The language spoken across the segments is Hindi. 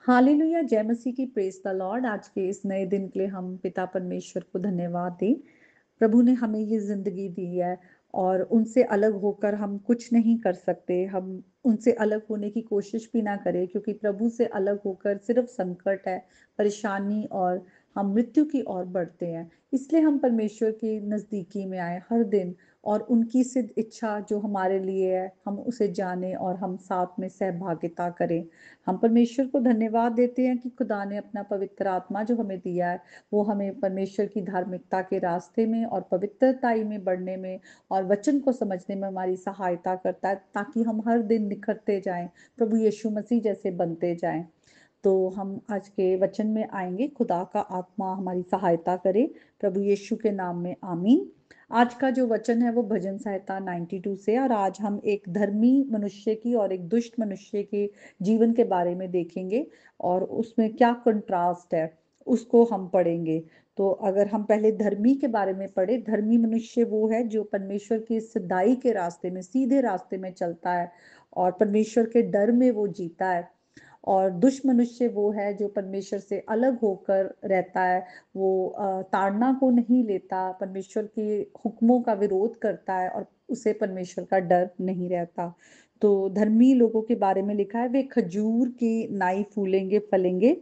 हालेलुया, जय मसीह की, प्रेज द लॉर्ड। आज के इस नए दिन के लिए हम पिता परमेश्वर को धन्यवाद दें। प्रभु ने हमें ये जिंदगी दी है और उनसे अलग होकर हम कुछ नहीं कर सकते। हम उनसे अलग होने की कोशिश भी ना करें, क्योंकि प्रभु से अलग होकर सिर्फ संकट है, परेशानी, और हम मृत्यु की ओर बढ़ते हैं। इसलिए हम परमेश्वर की नजदीकी में आए हर दिन, और उनकी सिद्ध इच्छा जो हमारे लिए है हम उसे जाने और हम साथ में सहभागिता करें। हम परमेश्वर को धन्यवाद देते हैं कि खुदा ने अपना पवित्र आत्मा जो हमें दिया है, वो हमें परमेश्वर की धार्मिकता के रास्ते में और पवित्रताई में बढ़ने में और वचन को समझने में हमारी सहायता करता है, ताकि हम हर दिन निखरते जाएं, प्रभु यीशु मसीह जैसे बनते जाएं। तो हम आज के वचन में आएंगे। खुदा का आत्मा हमारी सहायता करे, प्रभु यीशु के नाम में आमीन। आज का जो वचन है वो भजन संहिता 92 से, और आज हम एक धर्मी मनुष्य की और एक दुष्ट मनुष्य के जीवन के बारे में देखेंगे, और उसमें क्या कंट्रास्ट है उसको हम पढ़ेंगे। तो अगर हम पहले धर्मी के बारे में पढ़े, धर्मी मनुष्य वो है जो परमेश्वर की सच्चाई के रास्ते में, सीधे रास्ते में चलता है और परमेश्वर के डर में वो जीता है। और दुष्ट मनुष्य वो है जो परमेश्वर से अलग होकर रहता है। वो ताड़ना को नहीं लेता, परमेश्वर के हुक्मों का विरोध करता है, और उसे परमेश्वर का डर नहीं रहता। तो धर्मी लोगों के बारे में लिखा है, वे खजूर की नाई फूलेंगे फलेंगे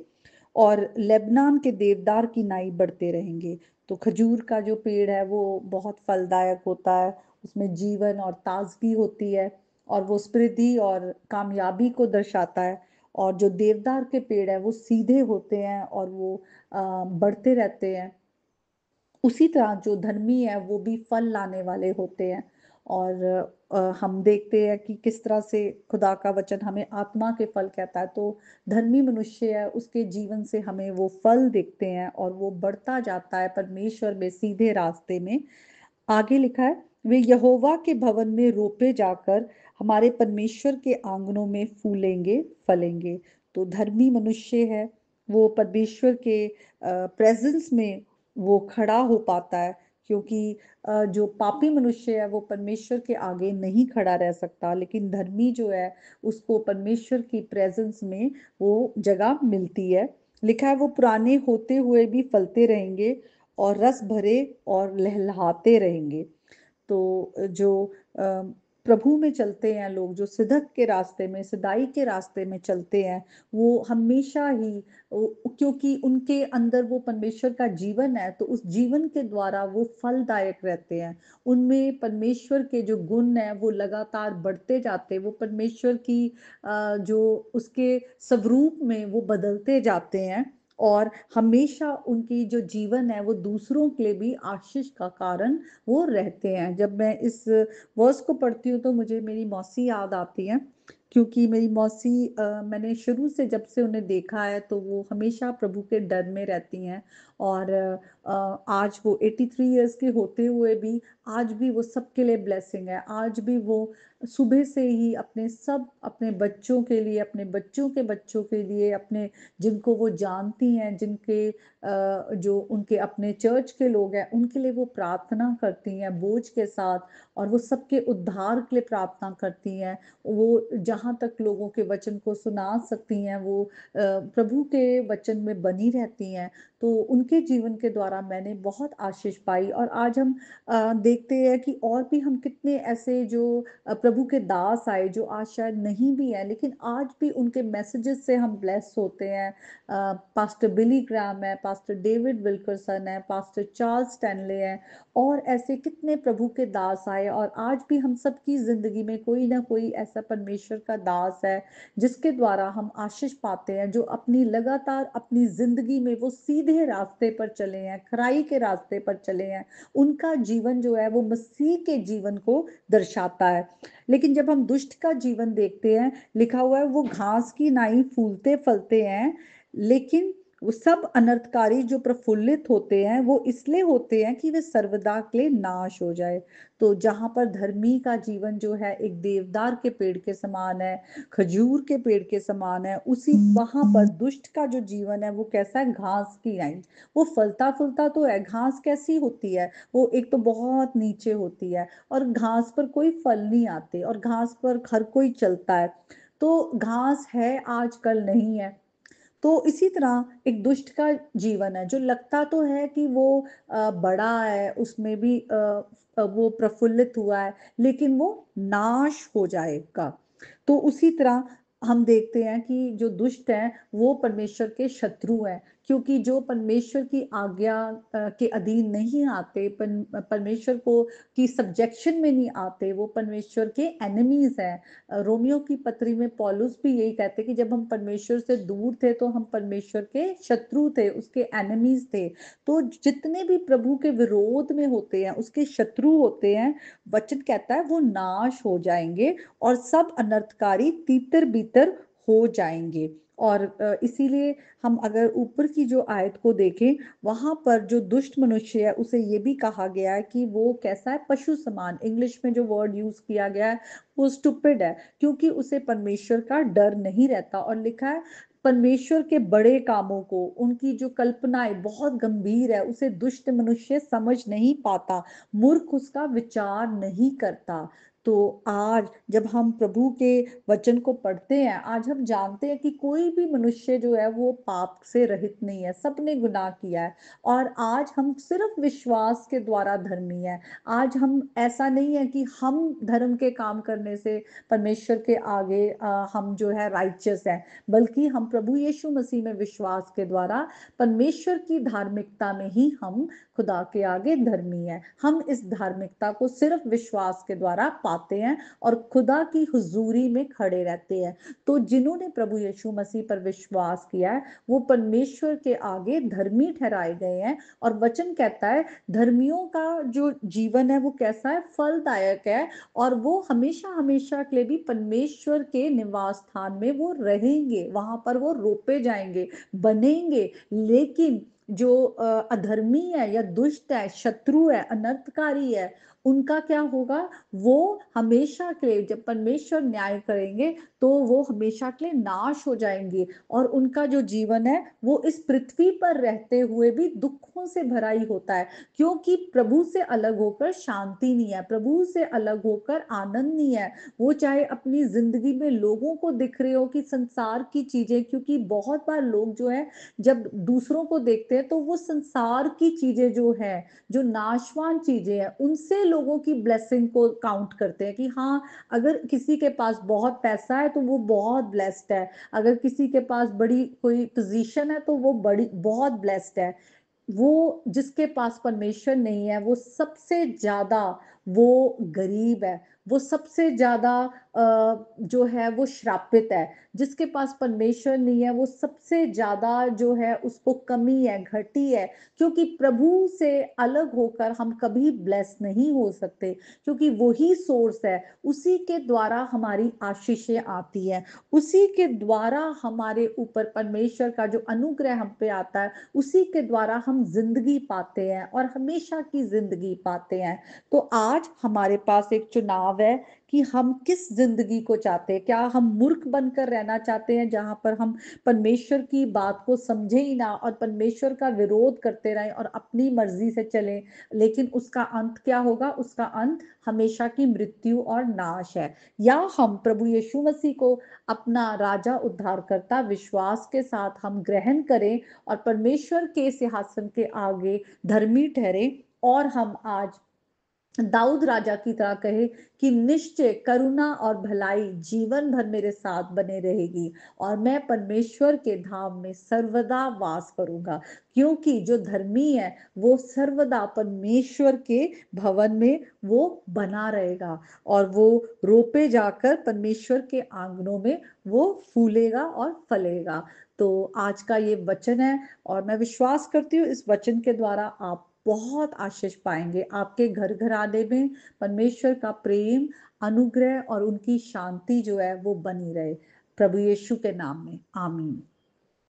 और लेबनान के देवदार की नाई बढ़ते रहेंगे। तो खजूर का जो पेड़ है वो बहुत फलदायक होता है, उसमें जीवन और ताजगी होती है, और वो समृद्धि और कामयाबी को दर्शाता है। और जो देवदार के पेड़ है वो सीधे होते हैं और वो बढ़ते रहते हैं। उसी तरह जो धर्मी है वो भी फल लाने वाले होते हैं। और हम देखते हैं कि किस तरह से खुदा का वचन हमें आत्मा के फल कहता है। तो धर्मी मनुष्य है, उसके जीवन से हमें वो फल दिखते हैं और वो बढ़ता जाता है परमेश्वर में, सीधे रास्ते में। आगे लिखा है, वे यहोवा के भवन में रोपे जाकर हमारे परमेश्वर के आंगनों में फूलेंगे फलेंगे। तो धर्मी मनुष्य है, वो परमेश्वर के प्रेजेंस में वो खड़ा हो पाता है, क्योंकि जो पापी मनुष्य है वो परमेश्वर के आगे नहीं खड़ा रह सकता, लेकिन धर्मी जो है उसको परमेश्वर की प्रेजेंस में वो जगह मिलती है। लिखा है, वो पुराने होते हुए भी फलते रहेंगे और रस भरे और लहलहाते रहेंगे। तो जो प्रभु में चलते हैं लोग, जो सिद्धत के रास्ते में, सदाई के रास्ते में चलते हैं, वो हमेशा ही, क्योंकि उनके अंदर वो परमेश्वर का जीवन है, तो उस जीवन के द्वारा वो फलदायक रहते हैं। उनमें परमेश्वर के जो गुण है वो लगातार बढ़ते जाते हैं, वो परमेश्वर की जो उसके स्वरूप में वो बदलते जाते हैं। और हमेशा उनकी जो जीवन है वो दूसरों के लिए भी आशीष का कारण वो रहते हैं। जब मैं इस वर्स को पढ़ती हूँ तो मुझे मेरी मौसी याद आती है, क्योंकि मेरी मौसी मैंने शुरू से जब से उन्हें देखा है तो वो हमेशा प्रभु के डर में रहती हैं। और आज वो 83 इयर्स के होते हुए भी आज भी वो सबके लिए ब्लेसिंग है। आज भी वो सुबह से ही अपने बच्चों के लिए, अपने बच्चों के बच्चों के लिए, अपने जिनको वो जानती हैं, जिनके जो उनके अपने चर्च के लोग हैं उनके लिए वो प्रार्थना करती हैं बोझ के साथ, और वो सबके उद्धार के लिए प्रार्थना करती हैं। वो जहाँ तक लोगों के वचन को सुना सकती हैं, वो प्रभु के वचन में बनी रहती हैं। तो उनके जीवन के द्वारा मैंने बहुत आशीष पाई। और आज हम देखते हैं कि और भी हम कितने ऐसे जो प्रभु के दास आए, जो आज शायद नहीं भी है, लेकिन आज भी उनके मैसेजेस से हम ब्लेस होते हैं। पास्टर बिली ग्राम है, पास्टर डेविड विल्करसन है, पास्टर चार्ल्स स्टैनले है, और ऐसे कितने प्रभु के दास आए। और आज भी हम सबकी जिंदगी में कोई ना कोई ऐसा परमेश्वर का दास है जिसके द्वारा हम आशीष पाते हैं, जो अपनी लगातार अपनी जिंदगी में वो सीधे रास्ते पर चले हैं, खराई के रास्ते पर चले हैं। उनका जीवन जो है वो मसीह के जीवन को दर्शाता है। लेकिन जब हम दुष्ट का जीवन देखते हैं, लिखा हुआ है, वो घास की नाई फूलते फलते हैं, लेकिन वो सब अनर्थकारी जो प्रफुल्लित होते हैं वो इसलिए होते हैं कि वे सर्वदा के लिए नाश हो जाए। तो जहां पर धर्मी का जीवन जो है एक देवदार के पेड़ के समान है, खजूर के पेड़ के समान है, उसी वहां पर दुष्ट का जो जीवन है वो कैसा है, घास की नाई। वो फलता फूलता तो है, घास कैसी होती है, वो एक तो बहुत नीचे होती है, और घास पर कोई फल नहीं आते, और घास पर हर कोई चलता है। तो घास है, आजकल नहीं है। तो इसी तरह एक दुष्ट का जीवन है जो लगता तो है कि वो बड़ा है, उसमें भी वो प्रफुल्लित हुआ है, लेकिन वो नाश हो जाएगा। तो उसी तरह हम देखते हैं कि जो दुष्ट हैं वो परमेश्वर के शत्रु हैं, क्योंकि जो परमेश्वर की आज्ञा के अधीन नहीं आते, परमेश्वर को की सब्जेक्शन में नहीं आते, वो परमेश्वर के एनिमीज हैं। रोमियो की पत्री में पौलुस भी यही कहते कि जब हम परमेश्वर से दूर थे तो हम परमेश्वर के शत्रु थे, उसके एनिमीज थे। तो जितने भी प्रभु के विरोध में होते हैं, उसके शत्रु होते हैं, वचन कहता है वो नाश हो जाएंगे और सब अनर्थकारी तीतर बीतर हो जाएंगे। और इसीलिए हम अगर ऊपर की जो आयत को देखें, वहां पर जो दुष्ट मनुष्य है उसे ये भी कहा गया है कि वो कैसा है, पशु समान। इंग्लिश में जो वर्ड यूज किया गया है वो स्टूपिड है, क्योंकि उसे परमेश्वर का डर नहीं रहता। और लिखा है परमेश्वर के बड़े कामों को, उनकी जो कल्पनाएं बहुत गंभीर है, उसे दुष्ट मनुष्य समझ नहीं पाता, मूर्ख उसका विचार नहीं करता। तो आज जब हम प्रभु के वचन को पढ़ते हैं, आज हम जानते हैं कि कोई भी मनुष्य जो है वो पाप से रहित नहीं है, सबने गुनाह किया है। और आज हम सिर्फ विश्वास के द्वारा धर्मी है। आज हम ऐसा नहीं है कि हम धर्म के काम करने से परमेश्वर के आगे हम जो है राइचियस है, बल्कि हम प्रभु यीशु मसीह में विश्वास के द्वारा परमेश्वर की धार्मिकता में ही हम खुदा के आगे धर्मी है। हम इस धार्मिकता को सिर्फ विश्वास के द्वारा पाते हैं और खुदा की हुजूरी में खड़े रहते हैं। तो जिन्होंने प्रभु यीशु मसीह पर विश्वास किया है वो परमेश्वर के आगे धर्मी ठहराए गए हैं। और वचन कहता है धर्मियों का जो जीवन है वो कैसा है, फलदायक है, और वो हमेशा हमेशा के लिए भी परमेश्वर के निवास स्थान में वो रहेंगे, वहां पर वो रोपे जाएंगे, बनेंगे। लेकिन जो अधर्मी है या दुष्ट है, शत्रु है, अनर्थकारी है, उनका क्या होगा, वो हमेशा के लिए जब परमेश्वर न्याय करेंगे तो वो हमेशा के लिए नाश हो जाएंगे। और उनका जो जीवन है वो इस पृथ्वी पर रहते हुए भी दुखों से भरा ही होता है, क्योंकि प्रभु से अलग होकर शांति नहीं है, प्रभु से अलग होकर आनंद नहीं है। वो चाहे अपनी जिंदगी में लोगों को दिख रहे हो कि संसार की चीजें, क्योंकि बहुत बार लोग जो है जब दूसरों को देखते हैं तो वो संसार की चीजें जो है, जो नाशवान चीजें हैं, उनसे लोगों की ब्लेसिंग को काउंट करते हैं कि हाँ, अगर किसी के पास बहुत पैसा है तो वो बहुत ब्लेस्ड है, अगर किसी के पास बड़ी कोई पोजीशन है तो वो बड़ी बहुत ब्लेस्ड है। वो जिसके पास परमेश्वर नहीं है वो सबसे ज्यादा वो गरीब है, वो सबसे ज्यादा जो है वो श्रापित है। जिसके पास परमेश्वर नहीं है वो सबसे ज्यादा जो है उसको कमी है, घटी है, क्योंकि प्रभु से अलग होकर हम कभी ब्लेस नहीं हो सकते, क्योंकि वही सोर्स है, उसी के द्वारा हमारी आशीषें आती है, उसी के द्वारा हमारे ऊपर परमेश्वर का जो अनुग्रह हम पे आता है, उसी के द्वारा हम जिंदगी पाते हैं और हमेशा की जिंदगी पाते हैं। तो आज हमारे पास एक चुनाव है कि हम किस जिंदगी को चाहते हैं। क्या हम मूर्ख बनकर रहना चाहते हैं जहां पर हम परमेश्वर की बात को समझे ही ना और परमेश्वर का विरोध करते रहें और अपनी मर्जी से चलें, लेकिन उसका अंत क्या होगा, उसका अंत हमेशा की मृत्यु और नाश है। या हम प्रभु यीशु मसीह को अपना राजा उद्धारकर्ता विश्वास के साथ हम ग्रहण करें और परमेश्वर के सिंहासन के आगे धर्मी ठहरे, और हम आज दाऊद राजा की तरह कहे कि निश्चय करुणा और भलाई जीवन भर मेरे साथ बने रहेगी और मैं परमेश्वर के धाम में सर्वदा वास करूंगा, क्योंकि जो धर्मी है वो सर्वदा परमेश्वर के भवन में वो बना रहेगा और वो रोपे जाकर परमेश्वर के आंगनों में वो फूलेगा और फलेगा। तो आज का ये वचन है और मैं विश्वास करती हूँ इस वचन के द्वारा आप बहुत आशीष पाएंगे। आपके घर घराने में परमेश्वर का प्रेम, अनुग्रह और उनकी शांति जो है वो बनी रहे। प्रभु यीशु के नाम में आमीन।